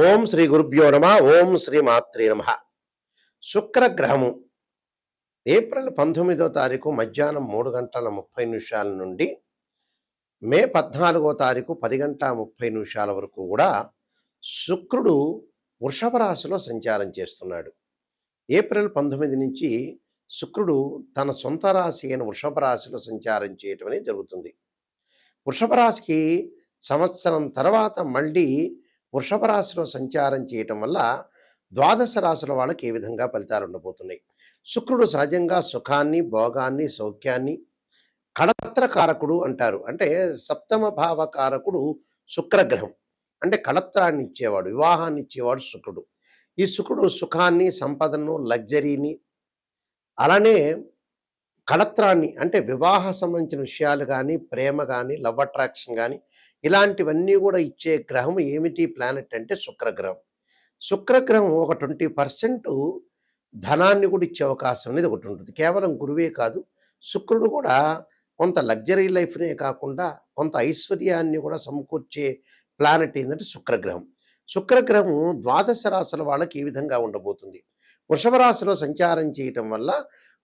ఓం శ్రీ గురుభ్యో నమ. ఓం శ్రీ మాత్రే నమ. శుక్రగ్రహము ఏప్రిల్ 19వ తారీఖు మధ్యాహ్నం 3:30 నుండి మే 14వ తారీఖు 10:30 వరకు కూడా శుక్రుడు వృషభ రాశిలో సంచారం చేస్తున్నాడు. ఏప్రిల్ 19 నుంచి శుక్రుడు తన సొంత రాశి అయిన వృషభ రాశిలో సంచారం చేయటం అనేది జరుగుతుంది. వృషభ రాశికి సంవత్సరం తర్వాత మళ్ళీ వృషభ రాశిలో సంచారం చేయటం వల్ల ద్వాదశ రాశుల వాళ్ళకి ఏ విధంగా ఫలితాలు ఉండబోతున్నాయి. శుక్రుడు సహజంగా సుఖాన్ని, భోగాన్ని, సౌఖ్యాన్ని, కళత్రకారకుడు అంటారు. అంటే సప్తమ భావకారకుడు శుక్రగ్రహం. అంటే కళత్రాన్ని ఇచ్చేవాడు, వివాహాన్ని ఇచ్చేవాడు శుక్రుడు. ఈ శుక్రుడు సుఖాన్ని, సంపదను, లగ్జరీని, అలానే కళత్రాన్ని అంటే వివాహ సంబంధించిన విషయాలు కానీ, ప్రేమ కానీ, లవ్ అట్రాక్షన్ కానీ ఇలాంటివన్నీ కూడా ఇచ్చే గ్రహం ఏమిటి ప్లానెట్ అంటే శుక్రగ్రహం. శుక్రగ్రహం ఒక 20% ధనాన్ని కూడా ఇచ్చే అవకాశం అనేది ఒకటి ఉంటుంది. కేవలం గురువే కాదు, శుక్రుడు కూడా కొంత లగ్జరీ లైఫ్నే కాకుండా కొంత ఐశ్వర్యాన్ని కూడా సమకూర్చే ప్లానెట్ ఏంటంటే శుక్రగ్రహం. శుక్రగ్రహం ద్వాదశ రాశుల వాళ్ళకి ఈ విధంగా ఉండబోతుంది. వృషభ రాశిలో సంచారం చేయటం వల్ల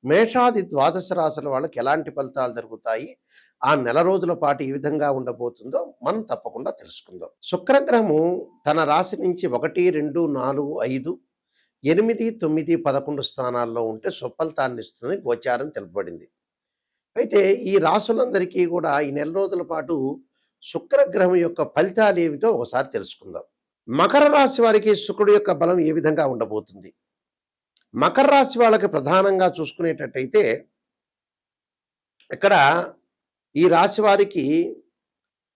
మేషాది ద్వాదశ రాశుల వాళ్ళకి ఎలాంటి ఫలితాలు జరుగుతాయి, ఆ నెల రోజుల పాటు ఏ విధంగా ఉండబోతుందో మనం తప్పకుండా తెలుసుకుందాం. శుక్రగ్రహము తన రాశి నుంచి 1, 2, 4, 5, 8, 9, 11 స్థానాల్లో ఉంటే సుఫలితాన్ని ఇస్తుందని గోచారం తెలుపబడింది. అయితే ఈ రాశులందరికీ కూడా ఈ నెల రోజుల పాటు శుక్రగ్రహం యొక్క ఫలితాలు ఏమిటో ఒకసారి తెలుసుకుందాం. మకర రాశి వారికి శుక్రుడు యొక్క బలం ఏ విధంగా ఉండబోతుంది? మకర రాశి వాళ్ళకి ప్రధానంగా చూసుకునేటట్టయితే ఇక్కడ ఈ రాశి వారికి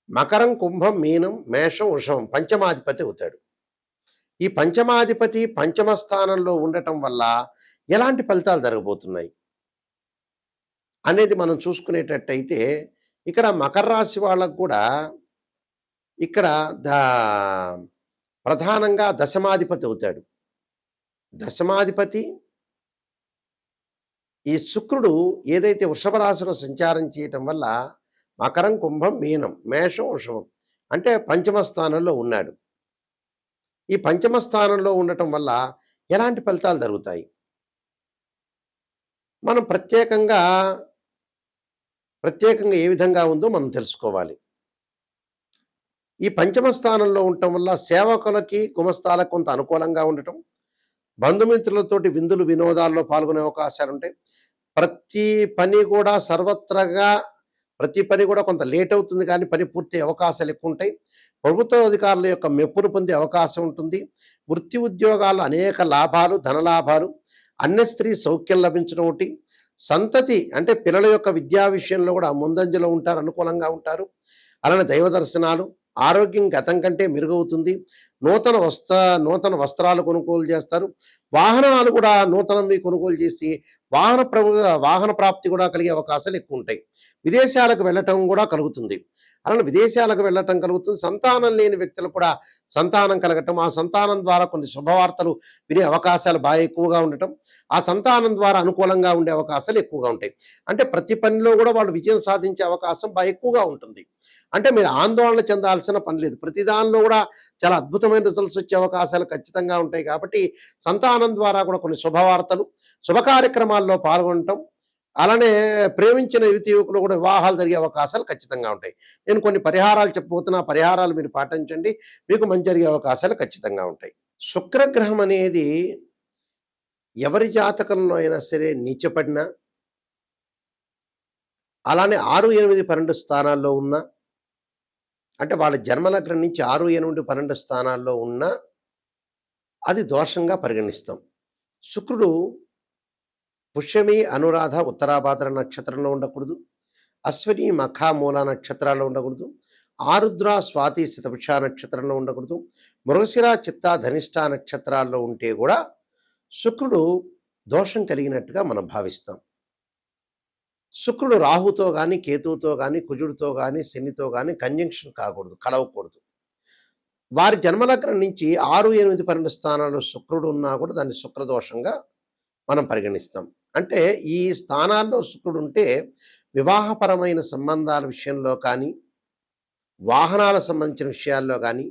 మకరం, కుంభం, మీనం, మేషం, వృషభం పంచమాధిపతి అవుతాడు. ఈ పంచమాధిపతి పంచమ స్థానంలో ఉండటం వల్ల ఎలాంటి ఫలితాలు జరగబోతున్నాయి అనేది మనం చూసుకునేటట్టయితే ఇక్కడ మకర రాశి వాళ్ళకు కూడా ఇక్కడ ప్రధానంగా దశమాధిపతి అవుతాడు. దశమాధిపతి ఈ శుక్రుడు ఏదైతే వృషభ రాశిలో సంచారం చేయటం వల్ల మకరం, కుంభం, మీనం, మేషం, వృషభం అంటే పంచమ స్థానంలో ఉన్నాడు. ఈ పంచమ స్థానంలో ఉండటం వల్ల ఎలాంటి ఫలితాలు జరుగుతాయి మనం ప్రత్యేకంగా ఏ విధంగా ఉందో మనం తెలుసుకోవాలి. ఈ పంచమ స్థానంలో ఉండటం వల్ల సేవకులకి, గుమస్తాలకు కొంత అనుకూలంగా ఉండటం, బంధుమిత్రులతోటి విందులు, వినోదాల్లో పాల్గొనే అవకాశాలు ఉంటాయి. ప్రతి పని కూడా కొంత లేట్ అవుతుంది, కానీ పని పూర్తి అవకాశాలు ఎక్కువ ఉంటాయి. ప్రభుత్వ అధికారుల యొక్క మెప్పును పొందే అవకాశం ఉంటుంది. వృత్తి ఉద్యోగాల్లో అనేక లాభాలు, ధనలాభాలు, అన్యస్త్రీ సౌఖ్యం లభించడం ఒకటి. సంతతి అంటే పిల్లల యొక్క విద్యా విషయంలో కూడా ముందంజలో ఉంటారు, అనుకూలంగా ఉంటారు. అలానే దైవ దర్శనాలు, ఆరోగ్యం గతం కంటే మెరుగవుతుంది. నూతన వస్త్రాలు కొనుగోలు చేస్తారు. వాహనాలు కూడా నూతనవి కొనుగోలు చేసి వాహన ప్రాప్తి కూడా కలిగే అవకాశాలు ఎక్కువ ఉంటాయి. విదేశాలకు వెళ్ళటం కూడా కలుగుతుంది. అలానే విదేశాలకు వెళ్ళటం కలుగుతుంది. సంతానం లేని వ్యక్తులు కూడా సంతానం కలగటం, ఆ సంతానం ద్వారా కొన్ని శుభవార్తలు వినే అవకాశాలు బాగా ఎక్కువగా ఉండటం, ఆ సంతానం ద్వారా అనుకూలంగా ఉండే అవకాశాలు ఎక్కువగా ఉంటాయి. అంటే ప్రతి పనిలో కూడా వాళ్ళు విజయం సాధించే అవకాశం బాగా ఎక్కువగా ఉంటుంది. అంటే మీరు ఆందోళన చెందాల్సిన పని లేదు. ప్రతి దానిలో కూడా చాలా అద్భుతమైన రిజల్ట్స్ వచ్చే అవకాశాలు ఖచ్చితంగా ఉంటాయి. కాబట్టి సంతానం ద్వారా కూడా కొన్ని శుభవార్తలు, శుభ కార్యక్రమాల్లో పాల్గొనటం, అలానే ప్రేమించిన యువకులు కూడా వివాహాలు జరిగే అవకాశాలు ఖచ్చితంగా ఉంటాయి. నేను కొన్ని పరిహారాలు చెప్పబోతున్నా, పరిహారాలు మీరు పాటించండి, మీకు మంచి జరిగే అవకాశాలు ఖచ్చితంగా ఉంటాయి. శుక్రగ్రహం అనేది ఎవరి జాతకంలో అయినా సరే నీచపడినా, అలానే 6, 8, 12 స్థానాల్లో ఉన్నా, అంటే వాళ్ళ జన్మలగ్నం నుంచి 6, 8, 12 స్థానాల్లో ఉన్నా అది దోషంగా పరిగణిస్తాం. శుక్రుడు పుష్యమి, అనురాధ, ఉత్తరాభాద్ర నక్షత్రంలో ఉండకూడదు. అశ్విని, మఖ, మూల నక్షత్రాల్లో ఉండకూడదు. ఆరుద్ర, స్వాతి, శతభిష నక్షత్రంలో ఉండకూడదు. మృగశిర, చిత్త, ధనిష్ట నక్షత్రాల్లో ఉంటే కూడా శుక్రుడు దోషం కలిగినట్టుగా మనం భావిస్తాం. శుక్రుడు రాహుతో కానీ, కేతువుతో కానీ, కుజుడితో కానీ, శనితో కానీ కంజంక్షన్ కాకూడదు, కలవకూడదు. వారి జన్మలగ్నం నుంచి 6, 8, 12 స్థానాల్లో శుక్రుడు ఉన్నా కూడా దాన్ని శుక్రదోషంగా మనం పరిగణిస్తాం. అంటే ఈ స్థానాల్లో శుక్రుడు ఉంటే వివాహపరమైన సంబంధాల విషయంలో కానీ, వాహనాల సంబంధించిన విషయాల్లో కానీ,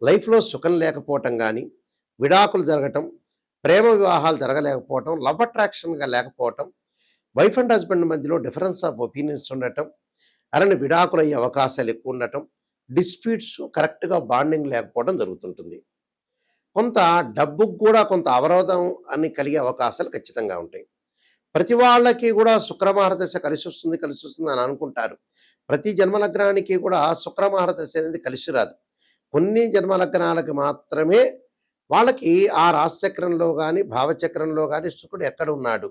లైఫ్లో సుఖం లేకపోవటం కానీ, విడాకులు జరగటం, ప్రేమ వివాహాలు జరగలేకపోవటం, లవ్ అట్రాక్షన్గా లేకపోవటం, వైఫ్ అండ్ హస్బెండ్ మధ్యలో డిఫరెన్స్ ఆఫ్ ఒపీనియన్స్ ఉండటం, అలానే విడాకులు అయ్యే అవకాశాలు ఎక్కువ ఉండటం, డిస్ప్యూట్స్ కరెక్ట్గా బాండింగ్ లేకపోవడం జరుగుతుంటుంది. కొంత డబ్బుకు కూడా కొంత అవరోధం అని కలిగే అవకాశాలు ఖచ్చితంగా ఉంటాయి. ప్రతి వాళ్ళకి కూడా శుక్రమహారదశ కలిసి వస్తుంది అని అనుకుంటారు. ప్రతి జన్మలగ్నానికి కూడా శుక్రమహారదశ అనేది కలిసి రాదు. కొన్ని జన్మలగ్నాలకి మాత్రమే వాళ్ళకి ఆ రాశిచక్రంలో కానీ భావచక్రంలో కానీ శుక్రుడు ఎక్కడ ఉన్నాడు,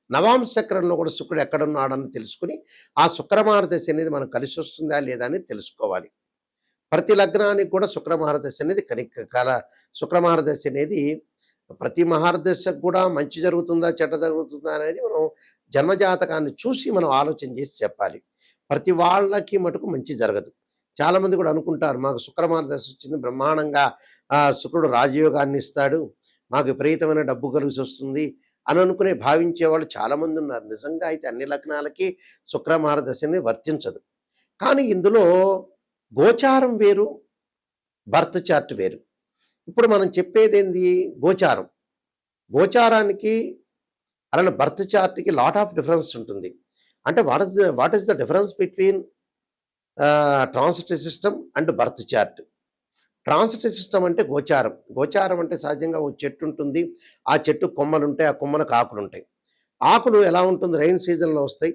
నవాంశ చక్రంలో కూడా శుక్రుడు ఎక్కడున్నాడని తెలుసుకుని ఆ శుక్రమహారదశ అనేది మనకు కలిసి వస్తుందా లేదా అని తెలుసుకోవాలి. ప్రతి లగ్నానికి కూడా శుక్రమహారదశ అనేది శుక్రమహారదశ అనేది ప్రతి మహారదశకు కూడా మంచి జరుగుతుందా చెడ్డ జరుగుతుందా అనేది మనం జన్మజాతకాన్ని చూసి మనం ఆలోచన చేసి చెప్పాలి. ప్రతి వాళ్ళకి మటుకు మంచి జరగదు. చాలామంది కూడా అనుకుంటారు మాకు శుక్రమహారదశ వచ్చింది, బ్రహ్మాండంగా శుక్రుడు రాజయోగాన్ని ఇస్తాడు, మాకు విపరీతమైన డబ్బు కలిసి వస్తుంది అని అనుకునే భావించే వాళ్ళు చాలామంది ఉన్నారు. నిజంగా అయితే అన్ని లగ్నాలకి శుక్రమహారదశని వర్తించదు. కానీ ఇందులో గోచారం వేరు, బర్త్ చార్ట్ వేరు. ఇప్పుడు మనం చెప్పేది ఏంది, గోచారం. గోచారానికి అలానే బర్త్ చార్ట్కి లాట్ ఆఫ్ డిఫరెన్స్ ఉంటుంది. అంటే what is the difference between transit system and birth chart. Transit system అంటే గోచారం. గోచారం అంటే సహజంగా ఓ చెట్టు ఉంటుంది, ఆ చెట్టు కొమ్మలు ఉంటాయి, ఆ కొమ్మలకు ఆకులు ఉంటాయి. ఆకులు ఎలా ఉంటుంది, రైన్ సీజన్లో వస్తాయి,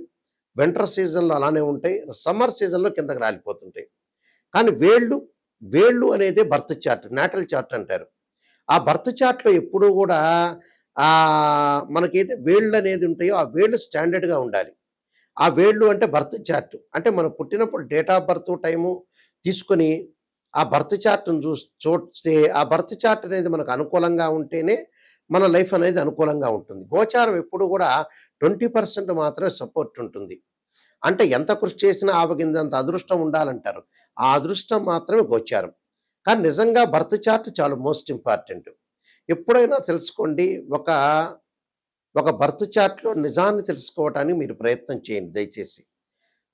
వింటర్ సీజన్లో అలానే ఉంటాయి, సమ్మర్ సీజన్లో కిందకి రాలిపోతుంటాయి. కానీ వేళ్ళు అనేది బర్త్ చార్ట్, నాటల్ చార్ట్ అంటారు. ఆ బర్త్ చార్ట్లో ఎప్పుడూ కూడా మనకైతే వేళ్ళు అనేది ఉంటాయో ఆ వేళ్ళు స్టాండర్డ్గా ఉండాలి. ఆ వేళ్ళు అంటే బర్త్ చార్ట్ అంటే మనం పుట్టినప్పుడు డేట్ ఆఫ్ బర్త్ టైము తీసుకొని ఆ బర్త్ చార్ట్ను చూస్తే ఆ బర్త్ చార్ట్ అనేది మనకు అనుకూలంగా ఉంటేనే మన లైఫ్ అనేది అనుకూలంగా ఉంటుంది. గోచారం ఎప్పుడు కూడా 20% మాత్రమే సపోర్ట్ ఉంటుంది. అంటే ఎంత కృషి చేసినా ఆవగిందంత అదృష్టం ఉండాలంటారు. ఆ అదృష్టం మాత్రమే గోచారం. కానీ నిజంగా బర్త్ చార్ట్ చాలా మోస్ట్ ఇంపార్టెంట్. ఎప్పుడైనా తెలుసుకోండి, ఒక బర్త్ చార్ట్లో నిజాన్ని తెలుసుకోవటానికి మీరు ప్రయత్నం చేయండి దయచేసి.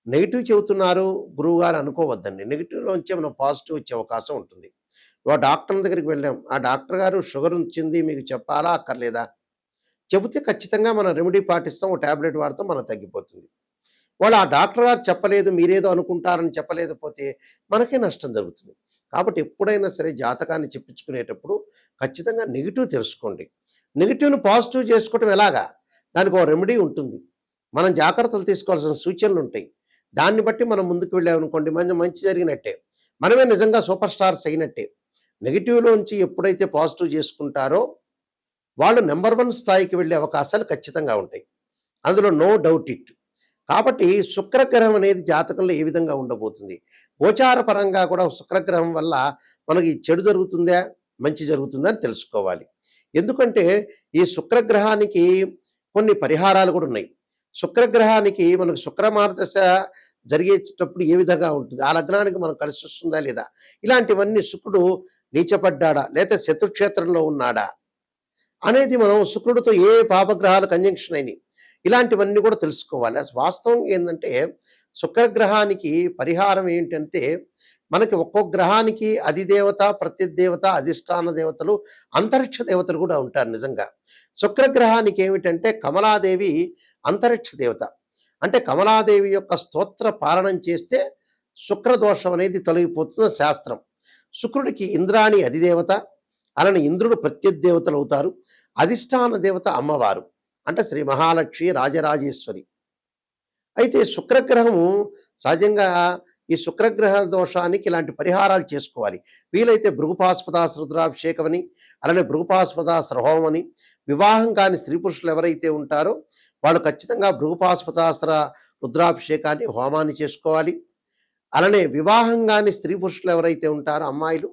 నెగిటివ్ చెబుతున్నారు గురువుగారు అనుకోవద్దండి. నెగిటివ్లోంచే మనం పాజిటివ్ వచ్చే అవకాశం ఉంటుంది. ఒక డాక్టర్ దగ్గరికి వెళ్ళాం, ఆ డాక్టర్ గారు షుగర్ వచ్చింది మీకు చెప్పాలా అక్కర్లేదా, చెబితే ఖచ్చితంగా మనం రెమెడీ పాటిస్తాం, ఒక ట్యాబ్లెట్ వాడతాం, మనం తగ్గిపోతుంది. వాళ్ళు ఆ డాక్టర్ గారు చెప్పలేదు, మీరేదో అనుకుంటారని చెప్పలేకపోతే మనకే నష్టం జరుగుతుంది. కాబట్టి ఎప్పుడైనా సరే జాతకాన్ని చెప్పించుకునేటప్పుడు ఖచ్చితంగా నెగిటివ్ తెలుసుకోండి. నెగిటివ్ను పాజిటివ్ చేసుకోవటం ఎలాగా, దానికి ఒక రెమెడీ ఉంటుంది, మనం జాగ్రత్తలు తీసుకోవాల్సిన సూచనలు ఉంటాయి. దాన్ని బట్టి మనం ముందుకు వెళ్ళామనుకోండి మంచి జరిగినట్టే, మనమే నిజంగా సూపర్ స్టార్స్ అయినట్టే. నెగిటివ్లోంచి ఎప్పుడైతే పాజిటివ్ చేసుకుంటారో వాళ్ళు నెంబర్ 1 స్థాయికి వెళ్ళే అవకాశాలు ఖచ్చితంగా ఉంటాయి, అందులో నో డౌట్ ఇట్. కాబట్టి శుక్రగ్రహం అనేది జాతకంలో ఏ విధంగా ఉండబోతుంది, గోచార పరంగా కూడా శుక్రగ్రహం వల్ల మనకి చెడు జరుగుతుందా మంచి జరుగుతుందా అని తెలుసుకోవాలి. ఎందుకంటే ఈ శుక్రగ్రహానికి కొన్ని పరిహారాలు కూడా ఉన్నాయి. శుక్రగ్రహానికి మనకు శుక్రమహారదశ జరిగేటప్పుడు ఏ విధంగా ఉంటుంది, ఆ లగ్నానికి మనం కలిసి వస్తుందా లేదా, ఇలాంటివన్నీ శుక్రుడు నీచపడ్డాడా లేదా శత్రుక్షేత్రంలో ఉన్నాడా అనేది మనం శుక్రుడితో ఏ పాపగ్రహాలు కంజంక్షన్ అయినాయి ఇలాంటివన్నీ కూడా తెలుసుకోవాలి. వాస్తవం ఏంటంటే శుక్రగ్రహానికి పరిహారం ఏంటంటే మనకి ఒక్కొక్క గ్రహానికి అధిదేవత ప్రత్యదేవత అధిష్టాన దేవతలు అంతరిక్ష దేవతలు కూడా ఉంటారు. నిజంగా శుక్రగ్రహానికి ఏమిటంటే కమలాదేవి అంతరిక్ష దేవత. అంటే కమలాదేవి యొక్క స్తోత్ర పాలనం చేస్తే శుక్రదోషం అనేది తొలగిపోతున్న శాస్త్రం. శుక్రుడికి ఇంద్రాణి అధిదేవత, అలానే ఇంద్రుడు ప్రత్యదేవతలు అవుతారు. అధిష్టాన దేవత అమ్మవారు అంటే శ్రీ మహాలక్ష్మి రాజరాజేశ్వరి. అయితే శుక్రగ్రహము సహజంగా ఈ శుక్రగ్రహ దోషానికి ఇలాంటి పరిహారాలు చేసుకోవాలి. వీలైతే భృగుపాస్పదాస రుద్రాభిషేకం అని, అలానే భృగుపాస్పదాస హోమం అని, వివాహం కాని స్త్రీ పురుషులు ఎవరైతే ఉంటారో వాళ్ళు ఖచ్చితంగా భృగుపాస్పదాస్త్ర రుద్రాభిషేకాన్ని హోమాన్ని చేసుకోవాలి. అలానే వివాహం కాని స్త్రీ పురుషులు ఎవరైతే ఉంటారో అమ్మాయిలు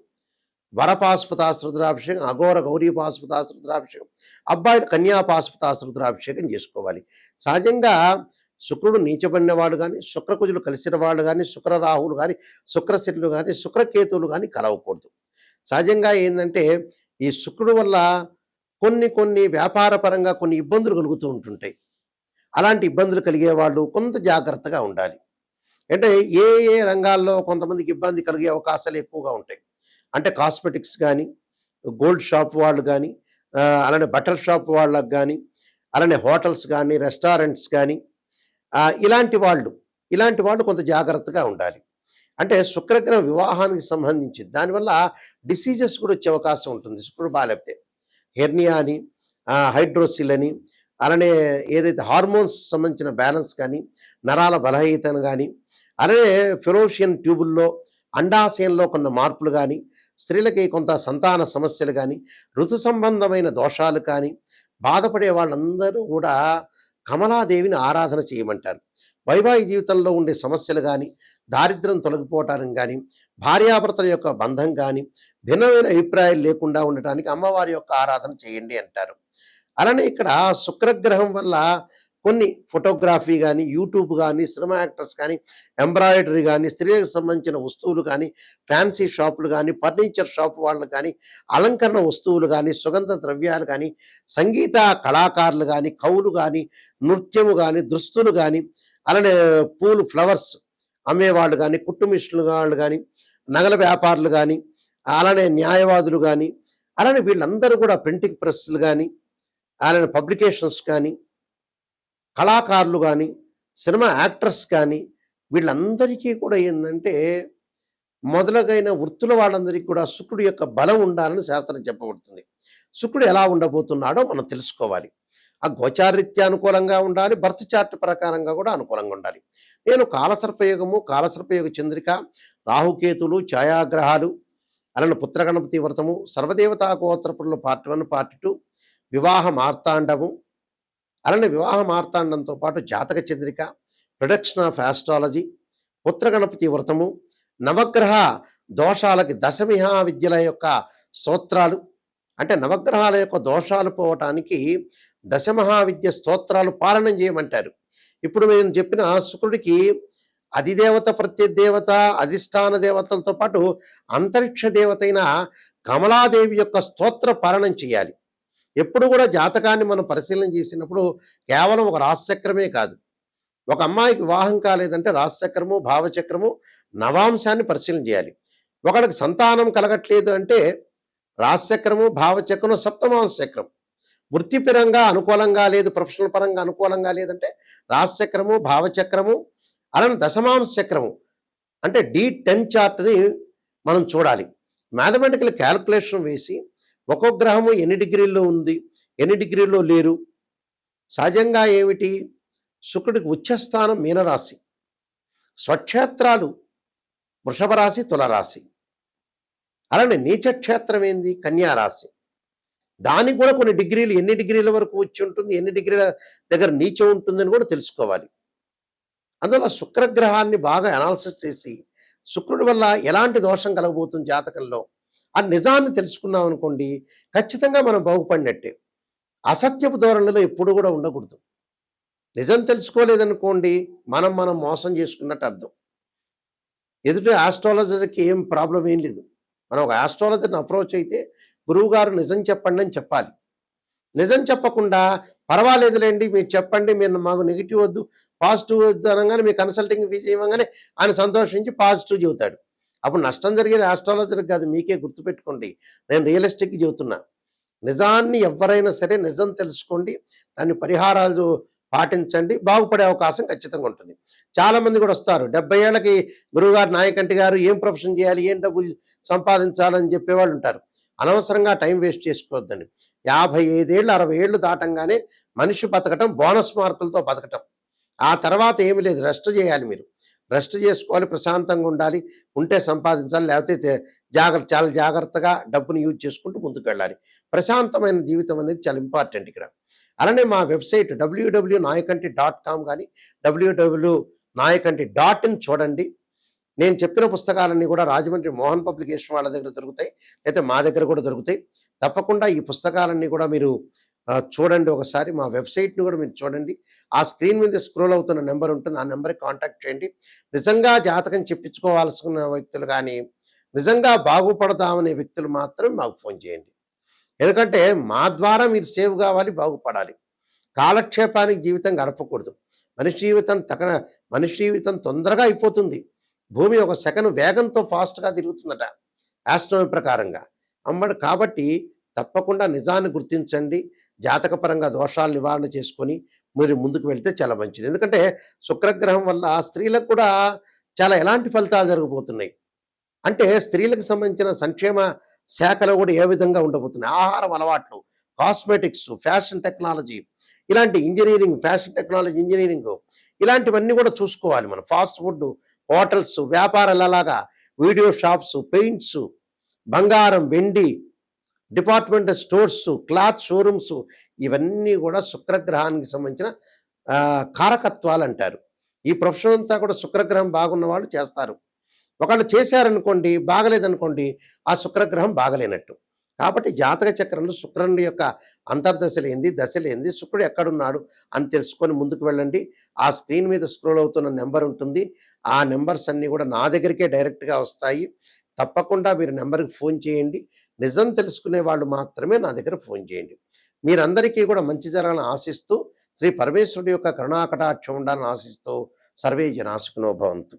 వరపాస్పదాస రుద్రాభిషేకం, అఘోర గౌరీ పాస్పదాస రుద్రాభిషేకం, అబ్బాయిలు కన్యాపాస్పదాస రుద్రాభిషేకం చేసుకోవాలి. సహజంగా శుక్రుడు నీచబడిన వాడు కానీ, శుక్రకుజులు కలిసిన వాళ్ళు కానీ, శుక్రరాహులు కానీ, శుక్రశనులు కానీ, శుక్రకేతువులు కానీ కలవకూడదు. సహజంగా ఏంటంటే ఈ శుక్రుడు వల్ల కొన్ని వ్యాపార పరంగా కొన్ని ఇబ్బందులు కలుగుతూ ఉంటుంటాయి. అలాంటి ఇబ్బందులు కలిగే వాళ్ళు కొంత జాగ్రత్తగా ఉండాలి. అంటే ఏ రంగాల్లో కొంతమందికి ఇబ్బంది కలిగే అవకాశాలు ఎక్కువగా ఉంటాయి. అంటే కాస్మెటిక్స్ కానీ, గోల్డ్ షాప్ వాళ్ళు కానీ, అలానే బట్టల షాప్ వాళ్ళకి కానీ, అలానే హోటల్స్ కానీ, రెస్టారెంట్స్ కానీ, ఇలాంటి వాళ్ళు కొంత జాగ్రత్తగా ఉండాలి. అంటే శుక్రగ్రహం వివాహానికి సంబంధించి దానివల్ల డిసీజెస్ కూడా వచ్చే అవకాశం ఉంటుంది శుక్రుడు బాగాలేకపోతే. హెర్నియా అని, హైడ్రోసిల్ అని, అలానే ఏదైతే హార్మోన్స్ సంబంధించిన బ్యాలెన్స్ కానీ, నరాల బలహీనతను కానీ, అలానే ఫెలోషియన్ ట్యూబుల్లో అండాశయంలో కొన్ని మార్పులు కానీ, స్త్రీలకి కొంత సంతాన సమస్యలు కానీ, ఋతు సంబంధమైన దోషాలు కానీ బాధపడే వాళ్ళందరూ కూడా కమలాదేవిని ఆరాధన చేయమంటారు. వైవాహిక జీవితంలో ఉండే సమస్యలు కానీ, దారిద్ర్యం తొలగిపోవటానికి కానీ, భార్యాభర్తల యొక్క బంధం కానీ, భిన్నమైన అభిప్రాయాలు లేకుండా ఉండటానికి అమ్మవారి యొక్క ఆరాధన చేయండి అంటారు. అలానే ఇక్కడ శుక్రగ్రహం వల్ల కొన్ని ఫోటోగ్రఫీ కానీ, యూట్యూబ్ కానీ, సినిమా యాక్టర్స్ కానీ, ఎంబ్రాయిడరీ కానీ, స్త్రీలకు సంబంధించిన వస్తువులు కానీ, ఫ్యాన్సీ షాపులు కానీ, ఫర్నిచర్ షాప్ వాళ్ళు కానీ, అలంకరణ వస్తువులు కానీ, సుగంధ ద్రవ్యాలు కానీ, సంగీత కళాకారులు కానీ, కవులు కానీ, నృత్యము కానీ, దుస్తులు కానీ, అలానే పూలు ఫ్లవర్స్ అమ్మేవాళ్ళు కానీ, కుట్టు మిషన్లు వాళ్ళు కానీ, నగల వ్యాపారులు కానీ, అలానే న్యాయవాదులు కానీ, అలానే వీళ్ళందరూ కూడా ప్రింటింగ్ ప్రెస్లు కానీ, అలానే పబ్లికేషన్స్ కానీ, కళాకారులు కానీ, సినిమా యాక్టర్స్ కానీ, వీళ్ళందరికీ కూడా ఏంటంటే మొదలగైన వృత్తుల వాళ్ళందరికీ కూడా శుక్రుడి యొక్క బలం ఉండాలని శాస్త్రం చెప్పబడుతుంది. శుక్రుడు ఎలా ఉండబోతున్నాడో మనం తెలుసుకోవాలి. ఆ గోచారరీత్యా అనుకూలంగా ఉండాలి, బర్త్ చార్ట్ ప్రకారంగా కూడా అనుకూలంగా ఉండాలి. నేను కాలసర్పయోగము, కాలసర్పయోగ చంద్రిక, రాహుకేతులు, ఛాయాగ్రహాలు, అలానే పుత్రగణపతి వ్రతము, సర్వదేవతా గోత్రపురులు పార్ట్ 1, పార్ట్ 2, వివాహ మార్తాండము, అలానే వివాహ మార్తాండంతో పాటు జాతక చంద్రిక, ప్రొడక్షన్ ఆఫ్ ఆస్ట్రాలజీ, పుత్రగణపతి వ్రతము, నవగ్రహ దోషాలకి దశమిహా విద్యల యొక్క స్తోత్రాలు, అంటే నవగ్రహాల యొక్క దోషాలు పోవటానికి దశమహావిద్య స్తోత్రాలు పాలనం చేయమంటారు. ఇప్పుడు నేను చెప్పిన శుక్రుడికి అధిదేవత, ప్రత్యదేవత, అధిష్టాన దేవతలతో పాటు అంతరిక్ష దేవతైన కమలాదేవి యొక్క స్తోత్ర పాలనం చేయాలి. ఎప్పుడు కూడా జాతకాన్ని మనం పరిశీలన చేసినప్పుడు కేవలం ఒక రాశిచక్రమే కాదు. ఒక అమ్మాయికి వివాహం కాలేదంటే రాశిచక్రము, భావచక్రము, నవాంశాన్ని పరిశీలన చేయాలి. ఒకడికి సంతానం కలగట్లేదు అంటే రాశిచక్రము, భావచక్రము, సప్తమాంశ చక్రం. వృత్తిపరంగా అనుకూలంగా లేదు, ప్రొఫెషనల్ పరంగా అనుకూలంగా లేదంటే రాశిచక్రము, భావచక్రము, అలానే దశమాంశ చక్రము అంటే D10 చార్ట్ని మనం చూడాలి. మ్యాథమెటికల్ క్యాల్కులేషన్ వేసి ఒక్కొక్క గ్రహము ఎన్ని డిగ్రీల్లో ఉంది, ఎన్ని డిగ్రీల్లో లేరు. సహజంగా ఏమిటి, శుక్రుడికి ఉచ్చస్థానం మీనరాశి, స్వక్షేత్రాలు వృషభ రాశి, తులరాశి, అలానే నీచక్షేత్రం ఏంది కన్యారాశి. దానికి కూడా కొన్ని డిగ్రీలు, ఎన్ని డిగ్రీల వరకు వచ్చి ఉంటుంది, ఎన్ని డిగ్రీల దగ్గర నీచం ఉంటుందని కూడా తెలుసుకోవాలి. అందువల్ల శుక్రగ్రహాన్ని బాగా అనాలిసిస్ చేసి శుక్రుడి వల్ల ఎలాంటి దోషం కలగబోతుంది జాతకంలో ఆ నిజాన్ని తెలుసుకున్నాం అనుకోండి, ఖచ్చితంగా మనం బాగుపడినట్టే. అసత్యపు ధోరణిలో ఎప్పుడు కూడా ఉండకూడదు. నిజం తెలుసుకోలేదనుకోండి, మనం మోసం చేసుకున్నట్టు అర్థం. ఎదుటి ఆస్ట్రాలజర్కి ఏం ప్రాబ్లం ఏం లేదు. మనం ఒక ఆస్ట్రాలజర్ని అప్రోచ్ అయితే గురువుగారు నిజం చెప్పండి అని చెప్పాలి. నిజం చెప్పకుండా పర్వాలేదులేండి మీరు చెప్పండి, మీరు మాకు నెగిటివ్ వద్దు పాజిటివ్ వద్దు అనగానే మీ కన్సల్టింగ్ ఫీజు ఇవ్వగానే ఆయన సంతోషించి పాజిటివ్ చెబుతాడు. అప్పుడు నష్టం జరిగేది ఆస్ట్రాలజర్కి కాదు, మీకే. గుర్తుపెట్టుకోండి, నేను రియలిస్టిక్గా చెబుతున్నా. నిజాన్ని ఎవరైనా సరే నిజం తెలుసుకోండి, దాన్ని పరిహారాలు పాటించండి, బాగుపడే అవకాశం ఖచ్చితంగా ఉంటుంది. చాలామంది కూడా వస్తారు 70 ఏళ్ళకి గురువుగారు, నాయకంటి గారు ఏం ప్రొఫెషన్ చేయాలి, ఏం డబ్బులు సంపాదించాలని చెప్పేవాళ్ళు ఉంటారు. అనవసరంగా టైం వేస్ట్ చేసుకోవద్దండి. 55 ఏళ్ళు 60 ఏళ్ళు దాటంగానే మనిషి బతకటం బోనస్ మార్కులతో బతకటం. ఆ తర్వాత ఏమి లేదు, రెస్ట్ చేయాలి. మీరు రెస్ట్ చేసుకోవాలి, ప్రశాంతంగా ఉండాలి, ఉంటే సంపాదించాలి, లేకపోతే చాలా జాగ్రత్తగా డబ్బుని యూజ్ చేసుకుంటూ ముందుకు వెళ్ళాలి. ప్రశాంతమైన జీవితం అనేది చాలా ఇంపార్టెంట్ ఇక్కడ. అలానే మా వెబ్సైట్ www.nayakanti.com కానీ www.nayakanti.in చూడండి. నేను చెప్పిన పుస్తకాలన్నీ కూడా రాజమండ్రి మోహన్ పబ్లికేషన్ వాళ్ళ దగ్గర దొరుకుతాయి, అయితే మా దగ్గర కూడా దొరుకుతాయి. తప్పకుండా ఈ పుస్తకాలన్నీ కూడా మీరు చూడండి. ఒకసారి మా వెబ్సైట్ని కూడా మీరు చూడండి. ఆ స్క్రీన్ మీద స్క్రోల్ అవుతున్న నెంబర్ ఉంటుంది, ఆ నెంబర్కి కాంటాక్ట్ చేయండి. నిజంగా జాతకం చెప్పించుకోవాల్సిన వ్యక్తులు కానీ, నిజంగా బాగుపడతామనే వ్యక్తులు మాత్రం మాకు ఫోన్ చేయండి. ఎందుకంటే మా ద్వారా మీరు సేవ్ కావాలి, బాగుపడాలి. కాలక్షేపానికి జీవితం గడపకూడదు. మనిషి జీవితం తొందరగా అయిపోతుంది. భూమి ఒక సెకను వేగంతో ఫాస్ట్గా తిరుగుతుందట. ఆస్ట్రానమీ ప్రకారంగా. కాబట్టి తప్పకుండా నిజాన్ని గుర్తించండి. జాతకపరంగా దోషాలు నివారణ చేసుకొని మీరు ముందుకు వెళ్తే చాలా మంచిది. ఎందుకంటే శుక్రగ్రహం వల్ల స్త్రీలకు కూడా చాలా ఎలాంటి ఫలితాలు జరగబోతున్నాయి. అంటే స్త్రీలకు సంబంధించిన సంక్షేమ శాఖలో కూడా ఏ విధంగా ఉండబోతున్నాయి. ఆహారం అలవాట్లు, కాస్మెటిక్స్, ఫ్యాషన్ టెక్నాలజీ, ఇలాంటి ఇంజినీరింగ్, ఫ్యాషన్ టెక్నాలజీ ఇంజినీరింగ్, ఇలాంటివన్నీ కూడా చూసుకోవాలి మనం. ఫాస్ట్ ఫుడ్, హోటల్స్, వ్యాపారాలలాగా వీడియో షాప్స్, పెయింట్స్, బంగారం, వెండి, డిపార్ట్మెంటల్ స్టోర్స్, క్లాత్ షోరూమ్స్, ఇవన్నీ కూడా శుక్రగ్రహానికి సంబంధించిన కారకత్వాలు అంటారు. ఈ ప్రొఫెషన్ అంతా కూడా శుక్రగ్రహం బాగున్న వాళ్ళు చేస్తారు. ఒకళ్ళు చేశారనుకోండి, బాగలేదనుకోండి, ఆ శుక్రగ్రహం బాగలేనట్టు. కాబట్టి జాతక చక్రంలో శుక్రుని యొక్క అంతర్దశలేంది, దశలేంది, శుక్రుడు ఎక్కడున్నాడు అని తెలుసుకొని ముందుకు వెళ్ళండి. ఆ స్క్రీన్ మీద స్క్రోల్ అవుతున్న నెంబర్ ఉంటుంది. ఆ నెంబర్స్ అన్నీ కూడా నా దగ్గరికే డైరెక్ట్గా వస్తాయి. తప్పకుండా మీరు నెంబర్కి ఫోన్ చేయండి. నిజం తెలుసుకునే వాళ్ళు మాత్రమే నా దగ్గర ఫోన్ చేయండి. మీరందరికీ కూడా మంచి జరగాలని ఆశిస్తూ, శ్రీ పరమేశ్వరుడి యొక్క కరుణాకటాక్షం ఉండాలని ఆశిస్తూ, సర్వే జనా సుఖినో భవంతు.